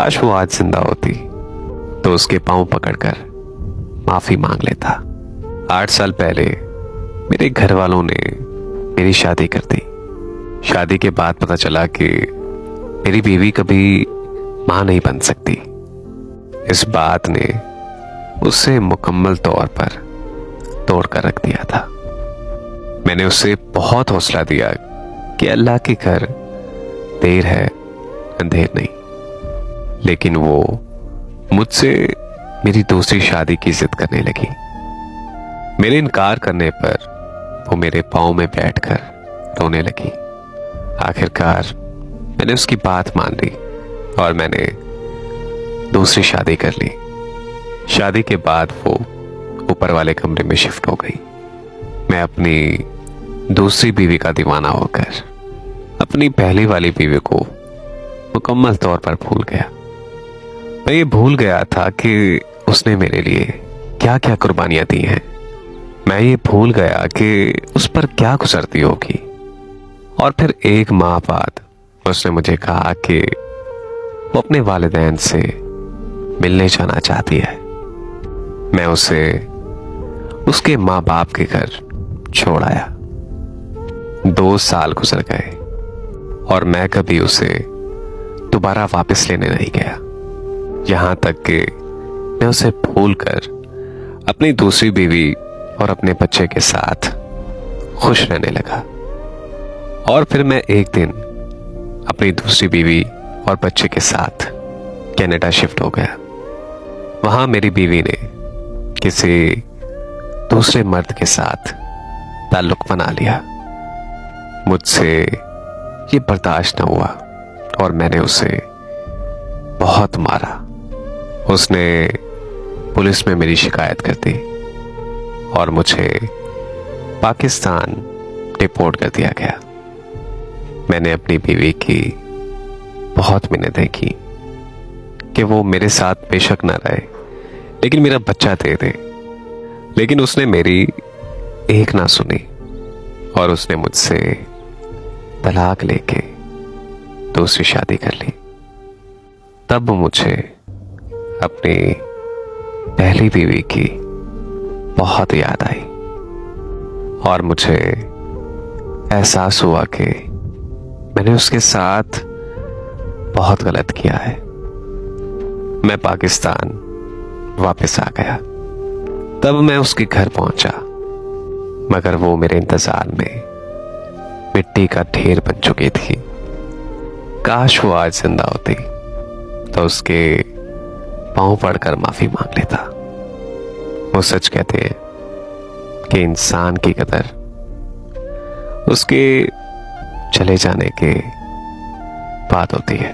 काश वो आज जिंदा होती तो उसके पांव पकड़कर माफी मांग लेता। 8 साल पहले मेरे घर वालों ने मेरी शादी कर दी। शादी के बाद पता चला कि मेरी बीवी कभी मां नहीं बन सकती। इस बात ने उसे मुकम्मल तौर पर तोड़ कर रख दिया था। मैंने उसे बहुत हौसला दिया कि अल्लाह के घर देर है अंधेर नहीं, लेकिन वो मुझसे मेरी दूसरी शादी की जिद करने लगी। मेरे इनकार करने पर वो मेरे पांव में बैठकर रोने लगी। आखिरकार मैंने उसकी बात मान ली और मैंने दूसरी शादी कर ली। शादी के बाद वो ऊपर वाले कमरे में शिफ्ट हो गई। मैं अपनी दूसरी बीवी का दीवाना होकर अपनी पहली वाली बीवी को मुकम्मल तौर पर भूल गया। मैं ये भूल गया था कि उसने मेरे लिए क्या क्या कुर्बानियां दी हैं। मैं ये भूल गया कि उस पर क्या गुजरती होगी। और फिर 1 माह बाद उसने मुझे कहा कि वो अपने वालिदैन से मिलने जाना चाहती है। मैं उसे उसके माँ बाप के घर छोड़ आया। 2 साल गुजर गए और मैं कभी उसे दोबारा वापस लेने नहीं गया। यहां तक कि मैं उसे भूलकर अपनी दूसरी बीवी और अपने बच्चे के साथ खुश रहने लगा। और फिर मैं एक दिन अपनी दूसरी बीवी और बच्चे के साथ कनाडा शिफ्ट हो गया। वहां मेरी बीवी ने किसी दूसरे मर्द के साथ ताल्लुक बना लिया। मुझसे ये बर्दाश्त न हुआ और मैंने उसे बहुत मारा। उसने पुलिस में मेरी शिकायत कर दी और मुझे पाकिस्तान डिपोर्ट कर दिया गया। मैंने अपनी बीवी की बहुत मिन्नतें की कि वो मेरे साथ बेशक ना रहे, लेकिन मेरा बच्चा दे दे, लेकिन उसने मेरी एक ना सुनी और उसने मुझसे तलाक लेके दूसरी शादी कर ली। तब मुझे अपनी पहली बीवी की बहुत याद आई और मुझे एहसास हुआ कि मैंने उसके साथ बहुत गलत किया है। मैं पाकिस्तान वापस आ गया। तब मैं उसके घर पहुंचा, मगर वो मेरे इंतजार में मिट्टी का ढेर बन चुकी थी। काश वो आज जिंदा होती तो उसके पांव पड़कर माफी मांग लेता। वो सच कहते हैं कि इंसान की कदर उसके चले जाने के बाद होती है।